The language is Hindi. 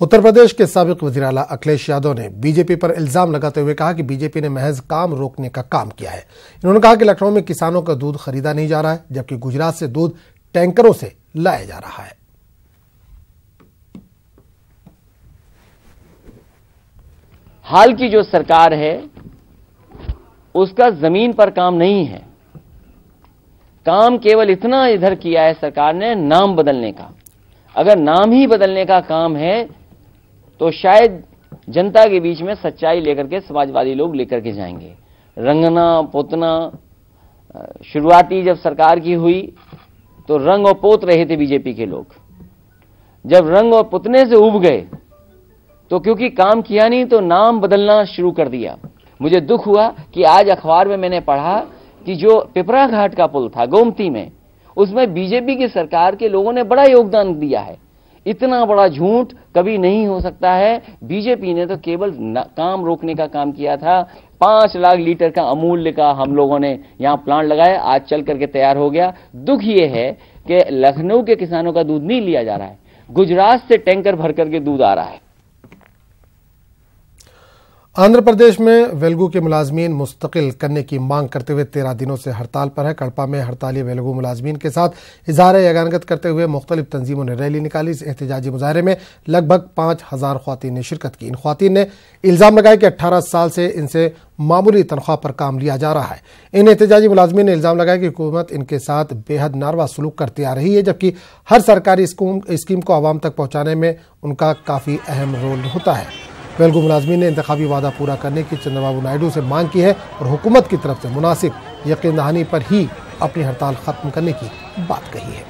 उत्तर प्रदेश के साबिक वज़ीर आला अखिलेश यादव ने बीजेपी पर इल्जाम लगाते हुए कहा कि बीजेपी ने महज काम रोकने का काम किया है। इन्होंने कहा कि लखनऊ में किसानों का दूध खरीदा नहीं जा रहा है, जबकि गुजरात से दूध टैंकरों से लाया जा रहा है। हाल की जो सरकार है उसका जमीन पर काम नहीं है। काम केवल इतना इधर किया है सरकार ने नाम बदलने का। अगर नाम ही बदलने का काम है तो शायद जनता के बीच में सच्चाई लेकर के समाजवादी लोग लेकर के जाएंगे। रंगना पोतना शुरुआती जब सरकार की हुई तो रंग और पोत रहे थे बीजेपी के लोग। जब रंग और पुतने से उब गए तो क्योंकि काम किया नहीं तो नाम बदलना शुरू कर दिया। मुझे दुख हुआ कि आज अखबार में मैंने पढ़ा कि जो पिपरा घाट का पुल था गोमती में, उसमें बीजेपी की सरकार के लोगों ने बड़ा योगदान दिया है। इतना बड़ा झूठ कभी नहीं हो सकता है। बीजेपी ने तो केवल काम रोकने का काम किया था। 5 लाख लीटर का अमूल्य का हम लोगों ने यहां प्लांट लगाया, आज चल करके तैयार हो गया। दुख ये है कि लखनऊ के किसानों का दूध नहीं लिया जा रहा है, गुजरात से टैंकर भर करके दूध आ रहा है। आंध्र प्रदेश में वेल्गू के मुलाजमीन मुस्तकिल करने की मांग करते हुए 13 दिनों से हड़ताल पर है। कड़पा में हड़ताली वेल्गू मुलाजमीन के साथ इजहार यगानत करते हुए मुख्तलिफ तंजीमों ने रैली निकाली। इस एहतजाजी मुजाहरे में लगभग 5000 ख्वातीन ने शिरकत की। इन ख्वातीन ने इल्जाम लगाया कि 18 साल से इनसे मामूली तनख्वाह पर काम लिया जा रहा है। इन एहतजाजी मुलाजमीन ने इल्जाम लगाया कि हुकूमत इनके साथ बेहद नारवा सलूक करती आ रही है, जबकि हर सरकारी स्कीम को आवाम तक पहुंचाने में उनका काफी अहम रोल होता है। वेल्गू मुलाजमीन ने इंतखाबी वादा पूरा करने की चंद्रबाबू नायडू से मांग की है और हुकूमत की तरफ से मुनासिब यकीन दहानी पर ही अपनी हड़ताल खत्म करने की बात कही है।